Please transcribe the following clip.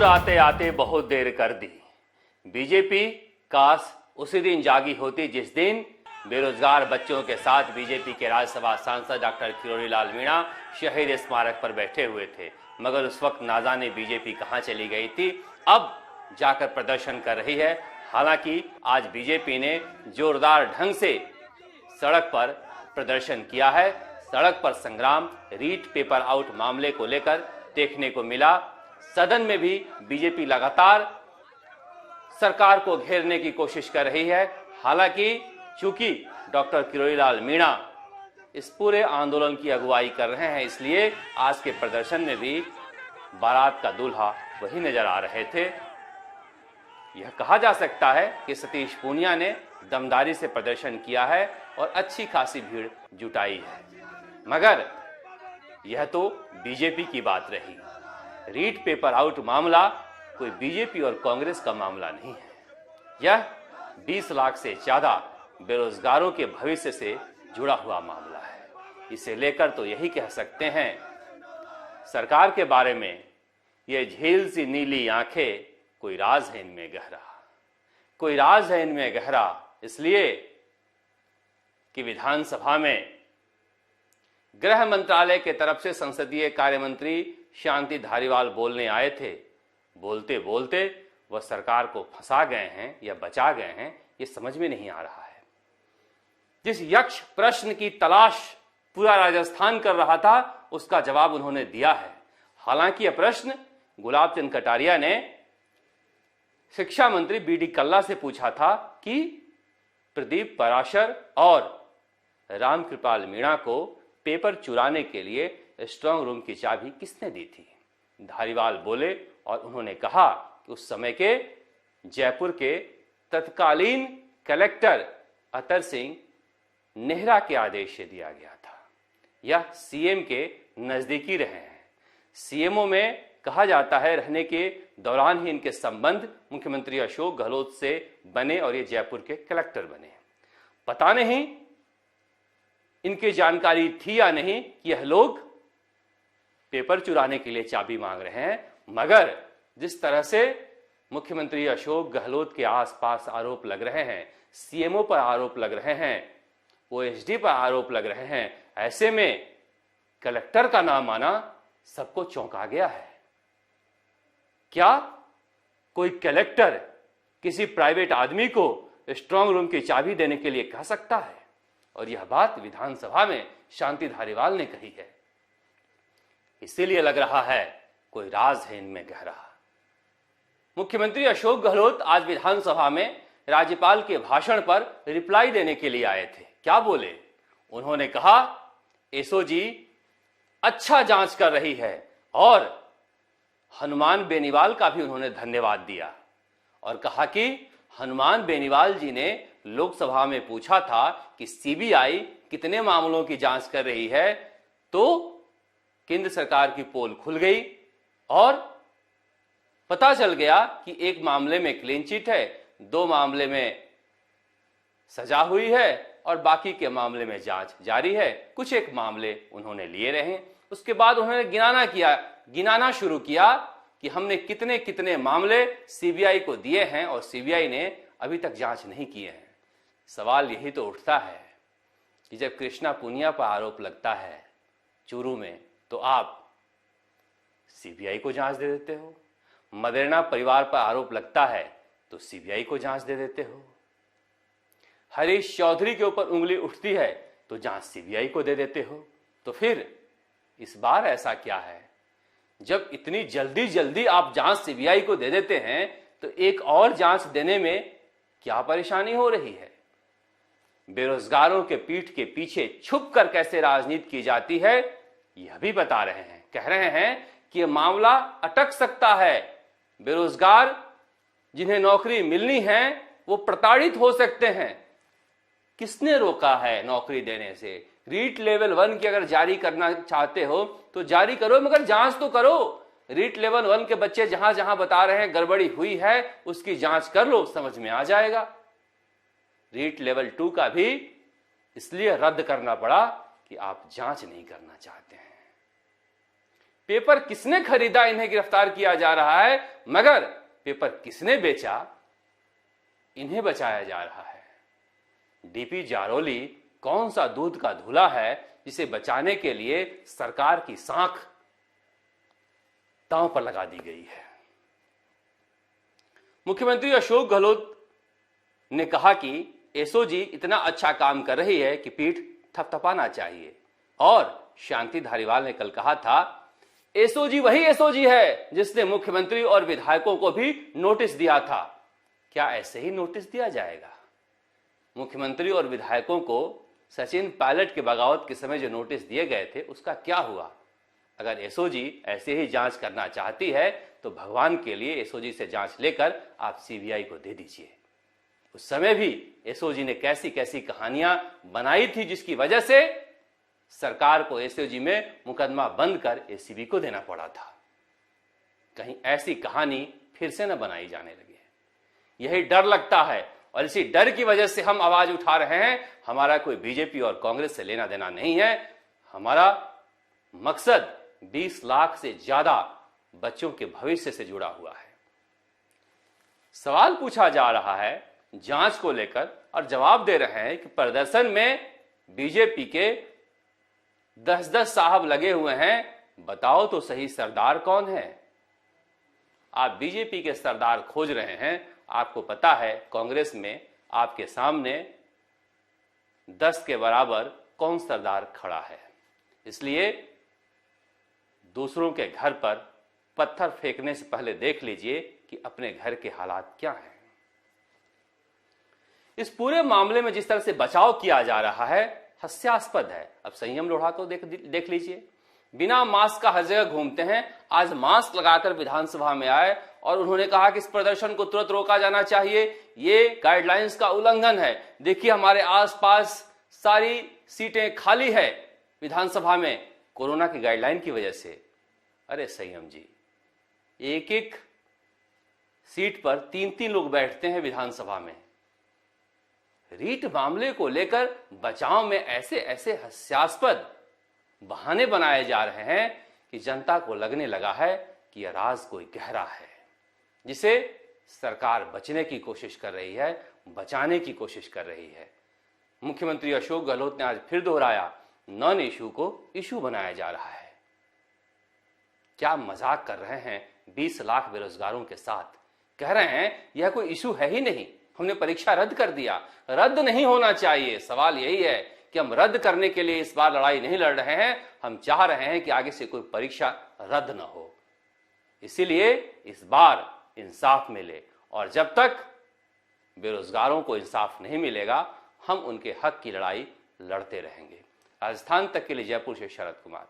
आते आते बहुत देर कर दी। बीजेपी काश उसी दिन जागी होती जिस दिन बेरोजगार बच्चों के साथ बीजेपी के राज्यसभा सांसद डॉक्टर किरोड़ी लाल मीणा शहीद स्मारक पर बैठे हुए थे, मगर उस वक्त ना जाने बीजेपी कहां चली गई थी। अब जाकर प्रदर्शन कर रही है। हालांकि आज बीजेपी ने जोरदार ढंग से सड़क पर प्रदर्शन किया है। सड़क पर संग्राम रीट पेपर आउट मामले को लेकर देखने को मिला। सदन में भी बीजेपी लगातार सरकार को घेरने की कोशिश कर रही है। हालांकि चूंकि डॉक्टर किरोड़ी लाल मीणा इस पूरे आंदोलन की अगुवाई कर रहे हैं, इसलिए आज के प्रदर्शन में भी बारात का दूल्हा वही नजर आ रहे थे। यह कहा जा सकता है कि सतीश पूनिया ने दमदारी से प्रदर्शन किया है और अच्छी खासी भीड़ जुटाई है, मगर यह तो बीजेपी की बात रही। रीट पेपर आउट मामला कोई बीजेपी और कांग्रेस का मामला नहीं है। यह 20 लाख से ज्यादा बेरोजगारों के भविष्य से जुड़ा हुआ मामला है। इसे लेकर तो यही कह सकते हैं, सरकार के बारे में ये झील सी नीली आंखें, कोई राज है इनमें गहरा, कोई राज है इनमें गहरा। इसलिए कि विधानसभा में गृह मंत्रालय के तरफ से संसदीय कार्य मंत्री शांति धारीवाल बोलने आए थे। बोलते बोलते वह सरकार को फंसा गए हैं या बचा गए हैं, ये समझ में नहीं आ रहा है। जिस यक्ष प्रश्न की तलाश पूरा राजस्थान कर रहा था, उसका जवाब उन्होंने दिया है। हालांकि यह प्रश्न गुलाब चंद कटारिया ने शिक्षा मंत्री बीडी कल्ला से पूछा था कि प्रदीप पराशर और रामकृपाल मीणा को पेपर चुराने के लिए स्ट्रांग रूम की चाबी किसने दी थी। धारीवाल बोले और उन्होंने कहा कि उस समय के जयपुर के तत्कालीन कलेक्टर अतर सिंह नेहरा के आदेश से दिया गया था। यह सीएम के नजदीकी रहे हैं। सीएमओ में कहा जाता है रहने के दौरान ही इनके संबंध मुख्यमंत्री अशोक गहलोत से बने और ये जयपुर के कलेक्टर बने। पता नहीं इनकी जानकारी थी या नहीं कि यह लोग पेपर चुराने के लिए चाबी मांग रहे हैं, मगर जिस तरह से मुख्यमंत्री अशोक गहलोत के आसपास आरोप लग रहे हैं, सीएमओ पर आरोप लग रहे हैं, ओएसडी पर आरोप लग रहे हैं, ऐसे में कलेक्टर का नाम आना सबको चौंका गया है। क्या कोई कलेक्टर किसी प्राइवेट आदमी को स्ट्रांग रूम की चाबी देने के लिए कह सकता है? और यह बात विधानसभा में शांति धारीवाल ने कही है। इसीलिए लग रहा है कोई राज है इनमें गहरा। मुख्यमंत्री अशोक गहलोत आज विधानसभा में राज्यपाल के भाषण पर रिप्लाई देने के लिए आए थे। क्या बोले? उन्होंने कहा एसओजी अच्छा जांच कर रही है और हनुमान बेनीवाल का भी उन्होंने धन्यवाद दिया और कहा कि हनुमान बेनीवाल जी ने लोकसभा में पूछा था कि सीबीआई कितने मामलों की जांच कर रही है, तो केंद्र सरकार की पोल खुल गई और पता चल गया कि एक मामले में क्लीन चिट है, 2 मामले में सजा हुई है और बाकी के मामले में जांच जारी है। कुछ एक मामले उन्होंने लिए रहे। उसके बाद उन्होंने गिनाना शुरू किया कि हमने कितने कितने मामले सीबीआई को दिए हैं और सीबीआई ने अभी तक जांच नहीं किए हैं। सवाल यही तो उठता है कि जब कृष्णा पूनिया पर आरोप लगता है चूरू में, तो आप सीबीआई को जांच दे देते हो। मदेरणा परिवार पर आरोप लगता है तो सीबीआई को जांच दे देते हो। हरीश चौधरी के ऊपर उंगली उठती है तो जांच सीबीआई को दे देते हो। तो फिर इस बार ऐसा क्या है? जब इतनी जल्दी जल्दी आप जांच सीबीआई को दे देते हैं तो एक और जांच देने में क्या परेशानी हो रही है? बेरोजगारों के पीठ के पीछे छुप कर कैसे राजनीति की जाती है, यह भी बता रहे हैं। कह रहे हैं कि यह मामला अटक सकता है। बेरोजगार जिन्हें नौकरी मिलनी है वो प्रताड़ित हो सकते हैं। किसने रोका है नौकरी देने से? रीट लेवल 1 की अगर जारी करना चाहते हो तो जारी करो, मगर जांच तो करो। रीट लेवल 1 के बच्चे जहां जहां बता रहे हैं गड़बड़ी हुई है, उसकी जांच कर लो, समझ में आ जाएगा। रीट लेवल 2 का भी इसलिए रद्द करना पड़ा कि आप जांच नहीं करना चाहते हैं। पेपर किसने खरीदा इन्हें गिरफ्तार किया जा रहा है, मगर पेपर किसने बेचा इन्हें बचाया जा रहा है। डीपी जारोली कौन सा दूध का धूला है जिसे बचाने के लिए सरकार की सांख दांव पर लगा दी गई है। मुख्यमंत्री अशोक गहलोत ने कहा कि एसओजी इतना अच्छा काम कर रही है कि पीठ थपथपाना चाहिए, और शांति धारीवाल ने कल कहा था एसओजी वही एसओजी है जिसने मुख्यमंत्री और विधायकों को भी नोटिस दिया था। क्या ऐसे ही नोटिस दिया जाएगा? मुख्यमंत्री और विधायकों को सचिन पायलट के बगावत के समय जो नोटिस दिए गए थे उसका क्या हुआ? अगर एसओजी ऐसे ही जांच करना चाहती है तो भगवान के लिए एसओजी से जांच लेकर आप सीबीआई को दे दीजिए। उस समय भी एसओजी ने कैसी कैसी कहानियां बनाई थी जिसकी वजह से सरकार को एसओजी में मुकदमा बंद कर एसीबी को देना पड़ा था। कहीं ऐसी कहानी फिर से न बनाई जाने लगे। यही डर लगता है और इसी डर की वजह से हम आवाज उठा रहे हैं। हमारा कोई बीजेपी और कांग्रेस से लेना देना नहीं है। हमारा मकसद 20 लाख से ज्यादा बच्चों के भविष्य से जुड़ा हुआ है। सवाल पूछा जा रहा है जांच को लेकर और जवाब दे रहे हैं कि प्रदर्शन में बीजेपी के 10-10 साहब लगे हुए हैं, बताओ तो सही सरदार कौन है? आप बीजेपी के सरदार खोज रहे हैं। आपको पता है कांग्रेस में आपके सामने 10 के बराबर कौन सरदार खड़ा है। इसलिए दूसरों के घर पर पत्थर फेंकने से पहले देख लीजिए कि अपने घर के हालात क्या हैं। इस पूरे मामले में जिस तरह से बचाव किया जा रहा है हास्यास्पद है। अब संयम लोढ़ा को देख लीजिए, बिना मास्क का हर जगह घूमते हैं। आज मास्क लगाकर विधानसभा में आए और उन्होंने कहा कि इस प्रदर्शन को तुरंत रोका जाना चाहिए, ये गाइडलाइंस का उल्लंघन है। देखिए हमारे आसपास सारी सीटें खाली है विधानसभा में कोरोना की गाइडलाइन की वजह से। अरे संयम जी, एक एक सीट पर 3-3 लोग बैठते हैं विधानसभा में। रीट मामले को लेकर बचाव में ऐसे ऐसे हास्यास्पद बहाने बनाए जा रहे हैं कि जनता को लगने लगा है कि यह राज कोई गहरा है जिसे सरकार बचने की कोशिश कर रही है, बचाने की कोशिश कर रही है। मुख्यमंत्री अशोक गहलोत ने आज फिर दोहराया, नॉन इशू को इशू बनाया जा रहा है। क्या मजाक कर रहे हैं 20 लाख बेरोजगारों के साथ? कह रहे हैं यह कोई इशू है ही नहीं, हमने परीक्षा रद्द कर दिया। रद्द नहीं होना चाहिए। सवाल यही है कि हम रद्द करने के लिए इस बार लड़ाई नहीं लड़ रहे हैं, हम चाह रहे हैं कि आगे से कोई परीक्षा रद्द न हो। इसीलिए इस बार इंसाफ मिले, और जब तक बेरोजगारों को इंसाफ नहीं मिलेगा हम उनके हक की लड़ाई लड़ते रहेंगे। राजस्थान तक के लिए जयपुर से शरद कुमार।